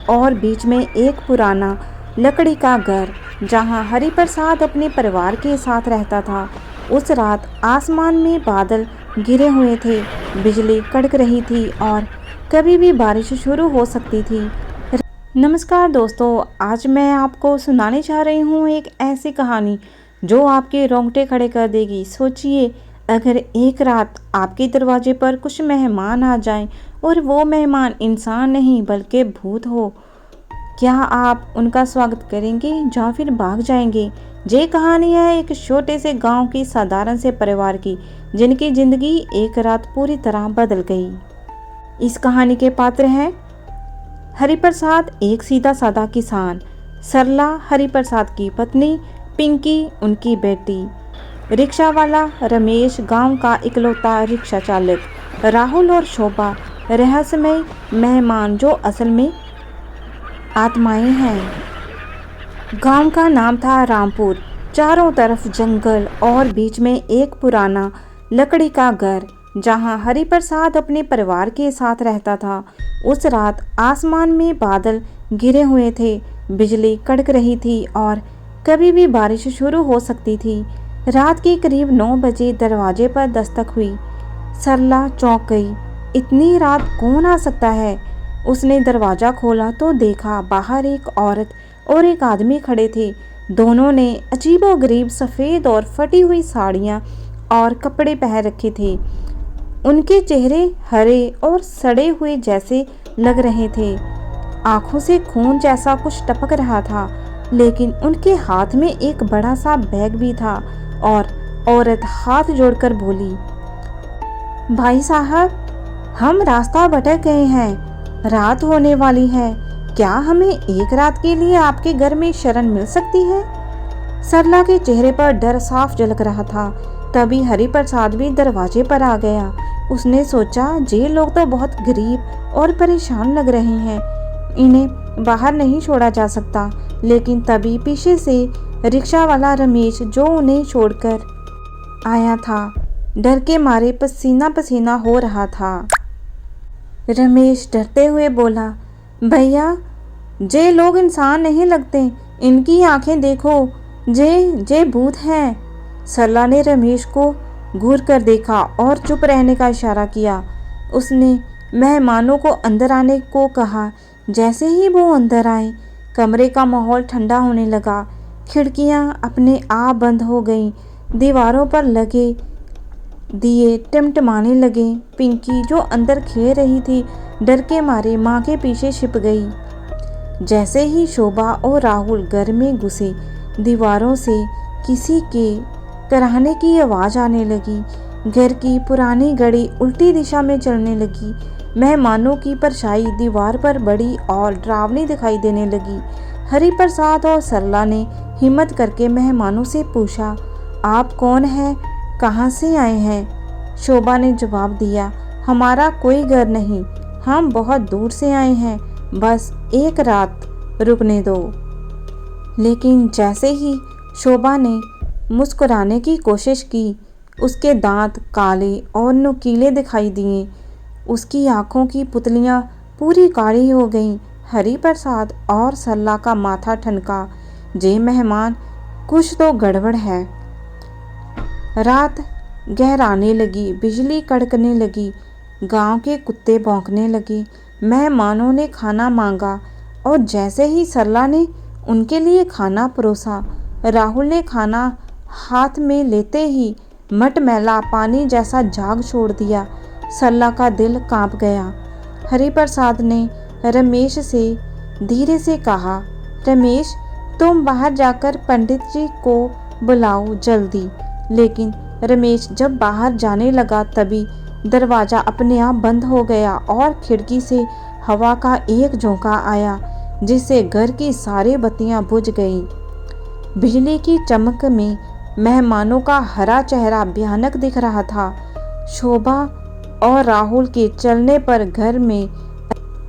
और बीच में एक पुराना लकड़ी का घर जहां हरिप्रसाद अपने परिवार के साथ रहता था। उस रात आसमान में बादल गिरे हुए थे, बिजली कड़क रही थी और कभी भी बारिश शुरू हो सकती थी। नमस्कार दोस्तों, आज मैं आपको सुनाने जा रही हूँ एक ऐसी कहानी जो आपके रोंगटे खड़े कर देगी। सोचिए, अगर एक रात आपके दरवाजे पर कुछ मेहमान आ जाएं और वो मेहमान इंसान नहीं बल्कि भूत हो, क्या आप उनका स्वागत करेंगे या फिर भाग जाएंगे? ये कहानी है एक छोटे से गांव की साधारण से परिवार की, जिनकी जिंदगी एक रात पूरी तरह बदल गई। इस कहानी के पात्र हैं हरिप्रसाद, एक सीधा साधा किसान; सरला, हरिप्रसाद की पत्नी; पिंकी, उनकी बेटी; रिक्शा वाला रमेश, गांव का इकलौता रिक्शा चालक; राहुल और शोभा, रहस्यमय मेहमान जो असल में आत्माएं हैं। गांव का नाम था रामपुर। चारों तरफ जंगल और बीच में एक पुराना लकड़ी का घर जहां हरिप्रसाद अपने परिवार के साथ रहता था। उस रात आसमान में बादल गिरे हुए थे, बिजली कड़क रही थी और कभी भी बारिश शुरू हो सकती थी। रात के करीब 9 बजे दरवाजे पर दस्तक हुई। सरला चौंक गई। इतनी रात कौन आ सकता है? उसने दरवाजा खोला तो देखा बाहर एक औरत और एक आदमी खड़े थे। दोनों ने अजीबोगरीब सफ़ेद और फटी हुई साड़ियाँ और कपड़े पहन रखे थे। उनके चेहरे हरे और सड़े हुए जैसे लग रहे थे। आंखों से खून जैसा कुछ टपक रहा था, लेकिन उनके हाथ में एक बड़ा सा बैग भी था। और औरत हाथ जोड़कर बोली, भाई साहब, हम रास्ता भटक गए हैं। रात होने वाली है। क्या हमें एक रात के लिए आपके घर में शरण मिल सकती है? सरला के चेहरे पर डर साफ झलक रहा था। तभी हरिप्रसाद भी दरवाजे पर आ गया। उसने सोचा, ये लोग तो बहुत गरीब और परेशान लग रहे हैं, इन्हें बाहर नहीं छोड़ा जा सकता। लेकिन तभी पीछे से रिक्शा वाला रमेश, जो उन्हें छोड़कर आया था, डर के मारे पसीना पसीना हो रहा था। रमेश डरते हुए बोला, भैया, जे लोग इंसान नहीं लगते, इनकी आंखें देखो, जे भूत हैं। सरला ने रमेश को घूर कर देखा और चुप रहने का इशारा किया। उसने मेहमानों को अंदर आने को कहा। जैसे ही वो अंदर आए, कमरे का माहौल ठंडा होने लगा। खिड़कियां अपने आप बंद हो गईं। दीवारों पर लगे दिए टिमटिमाने लगे। पिंकी, जो अंदर खेल रही थी, डर के मारे माँ के पीछे छिप गई। जैसे ही शोभा और राहुल घर में घुसे, दीवारों से किसी के कराहने की आवाज़ आने लगी। घर की पुरानी घड़ी उल्टी दिशा में चलने लगी। मेहमानों की परछाई दीवार पर बड़ी और डरावनी दिखाई देने लगी। हरिप्रसाद और सरला ने हिम्मत करके मेहमानों से पूछा, आप कौन हैं? कहाँ से आए हैं? शोभा ने जवाब दिया, हमारा कोई घर नहीं, हम बहुत दूर से आए हैं, बस एक रात रुकने दो। लेकिन जैसे ही शोभा ने मुस्कुराने की कोशिश की, उसके दांत काले और नुकीले दिखाई दिए। उसकी आंखों की पुतलियां पूरी काली हो गईं। हरिप्रसाद और सरला का माथा ठनका। जे मेहमान, कुछ तो गड़बड़ है। रात गहराने लगी, बिजली कड़कने लगी, गांव के कुत्ते भौंकने लगे। मेहमानों ने खाना मांगा और जैसे ही सरला ने उनके लिए खाना परोसा, राहुल ने खाना हाथ में लेते ही मटमैला पानी जैसा झाग छोड़ दिया। सरला का दिल कांप गया। हरिप्रसाद ने रमेश से धीरे से कहा, रमेश, तुम बाहर जाकर पंडित जी को बुलाओ जल्दी। लेकिन रमेश जब बाहर जाने लगा, तभी दरवाज़ा अपने आप बंद हो गया और खिड़की से हवा का एक झोंका आया, जिससे घर की सारी बत्तियां बुझ गईं। बिजली की चमक में मेहमानों का हरा चेहरा भयानक दिख रहा था। शोभा और राहुल के चलने पर घर में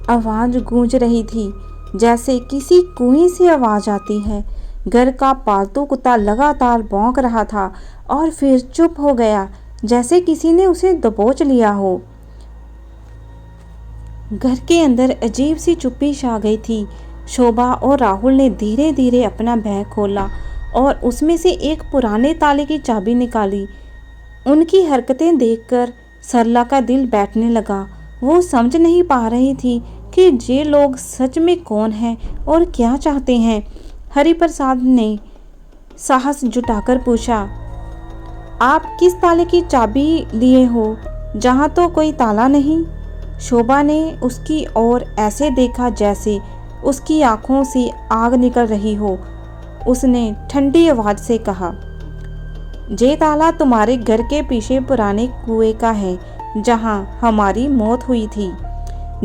आवाज़ गूंज रही थी, जैसे किसी कुएं से आवाज़ आती है। घर का पालतू कुत्ता लगातार भौंक रहा था और फिर चुप हो गया, जैसे किसी ने उसे दबोच लिया हो। घर के अंदर अजीब सी चुप्पी छा गई थी। शोभा और राहुल ने धीरे धीरे अपना बैग खोला और उसमें से एक पुराने ताले की चाबी निकाली। उनकी हरकतें देखकर सरला का दिल बैठने लगा। वो समझ नहीं पा रही थी कि ये लोग सच में कौन हैं और क्या चाहते हैं। हरिप्रसाद ने साहस जुटाकर पूछा, आप किस ताले की चाबी लिए हो? जहाँ तो कोई ताला नहीं। शोभा ने उसकी ओर ऐसे देखा जैसे उसकी आंखों से आग निकल रही हो। उसने ठंडी आवाज से कहा, ये ताला तुम्हारे घर के पीछे पुराने कुएं का है जहाँ हमारी मौत हुई थी।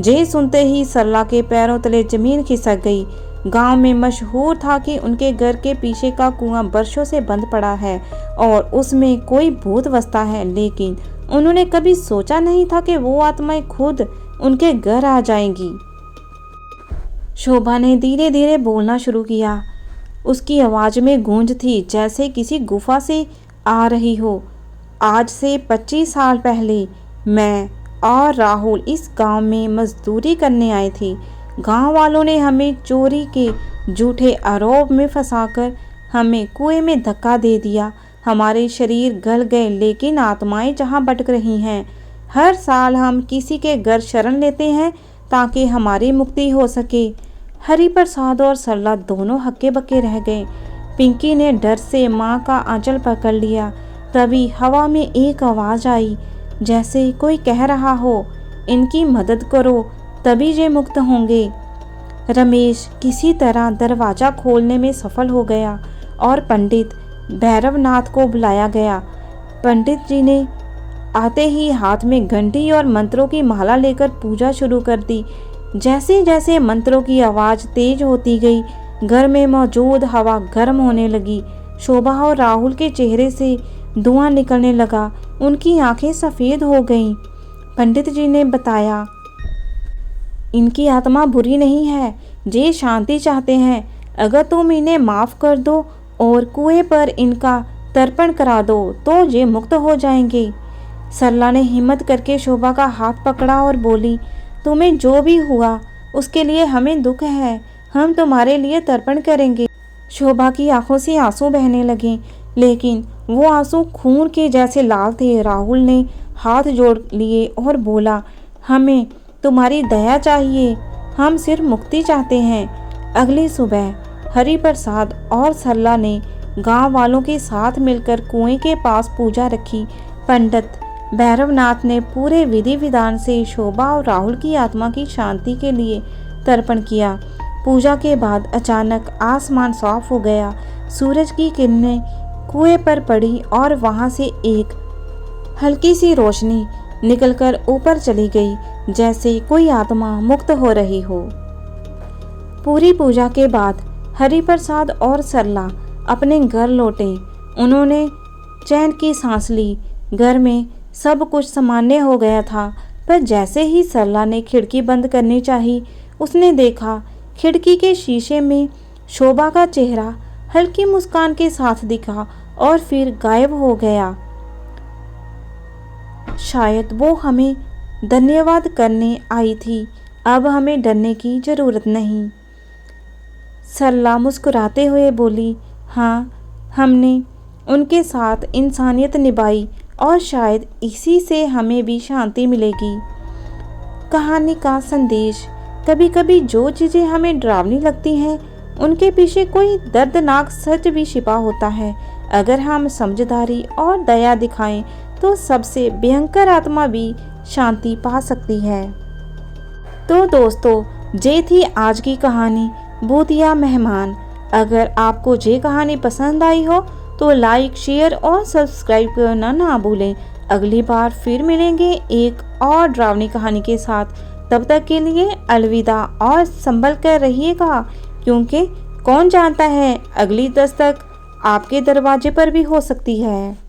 ये सुनते ही सरला के पैरों तले जमीन खिसक गई। गांव में मशहूर था कि उनके घर के पीछे का कुआं वर्षों से बंद पड़ा है और उसमें कोई भूत बसता है, लेकिन उन्होंने कभी सोचा नहीं था कि वो आत्माएं खुद उनके घर आ जाएंगी। शोभा ने धीरे धीरे बोलना शुरू किया। उसकी आवाज़ में गूंज थी जैसे किसी गुफा से आ रही हो। आज से 25 साल पहले मैं और राहुल इस गांव में मजदूरी करने आए थे। गांव वालों ने हमें चोरी के झूठे आरोप में फंसाकर हमें कुएं में धक्का दे दिया। हमारे शरीर गल गए लेकिन आत्माएं जहां भटक रही हैं। हर साल हम किसी के घर शरण लेते हैं ताकि हमारी मुक्ति हो सके। हरिप्रसाद और सरला दोनों हक्के बक्के रह गए। पिंकी ने डर से माँ का आंचल पकड़ लिया। तभी हवा में एक आवाज़ आई जैसे कोई कह रहा हो, इनकी मदद करो तभी ये मुक्त होंगे। रमेश किसी तरह दरवाज़ा खोलने में सफल हो गया और पंडित भैरवनाथ को बुलाया गया। पंडित जी ने आते ही हाथ में घंटी और मंत्रों की माला लेकर पूजा शुरू कर दी। जैसे जैसे मंत्रों की आवाज़ तेज होती गई, घर में मौजूद हवा गर्म होने लगी। शोभा और राहुल के चेहरे से धुआं निकलने लगा। उनकी आंखें सफ़ेद हो गईं। पंडित जी ने बताया, इनकी आत्मा बुरी नहीं है, ये शांति चाहते हैं। अगर तुम इन्हें माफ़ कर दो और कुएं पर इनका तर्पण करा दो तो ये मुक्त हो जाएंगे। सरला ने हिम्मत करके शोभा का हाथ पकड़ा और बोली, तुम्हें जो भी हुआ उसके लिए हमें दुख है, हम तुम्हारे लिए तर्पण करेंगे। शोभा की आंखों से आंसू बहने लगे, लेकिन वो आंसू खून के जैसे लाल थे। राहुल ने हाथ जोड़ लिए और बोला, हमें तुम्हारी दया चाहिए, हम सिर्फ मुक्ति चाहते हैं। अगली सुबह हरिप्रसाद और सरला ने गांव वालों के साथ मिलकर कुएं के पास पूजा रखी। पंडित भैरवनाथ ने पूरे विधि विधान से शोभा और राहुल की आत्मा की शांति के लिए तर्पण किया। पूजा के बाद अचानक आसमान साफ हो गया। सूरज की किरणें कुएं पर पड़ी और वहां से एक हल्की सी रोशनी निकलकर ऊपर चली गई, जैसे कोई आत्मा मुक्त हो रही हो। पूरी पूजा के बाद हरिप्रसाद और सरला अपने घर लौटे। उन्होंने चैन की सांस ली। घर में सब कुछ सामान्य हो गया था, पर जैसे ही सरला ने खिड़की बंद करनी चाही, उसने देखा खिड़की के शीशे में शोभा का चेहरा हल्की मुस्कान के साथ दिखा और फिर गायब हो गया। शायद वो हमें धन्यवाद करने आई थी, अब हमें डरने की ज़रूरत नहीं। सरला मुस्कुराते हुए बोली, हाँ, हमने उनके साथ इंसानियत निभाई और शायद इसी से हमें भी शांति मिलेगी। कहानी का संदेश, कभी कभी जो चीज़ें हमें डरावनी लगती हैं उनके पीछे कोई दर्दनाक सच भी छिपा होता है। अगर हम समझदारी और दया दिखाएं तो सबसे भयंकर आत्मा भी शांति पा सकती है। तो दोस्तों, ये थी आज की कहानी भूतिया मेहमान। अगर आपको ये कहानी पसंद आई हो तो लाइक, शेयर और सब्सक्राइब करना ना भूलें। अगली बार फिर मिलेंगे एक और डरावनी कहानी के साथ। तब तक के लिए अलविदा और संभल कर रहिएगा, क्योंकि कौन जानता है अगली दस्तक आपके दरवाजे पर भी हो सकती है।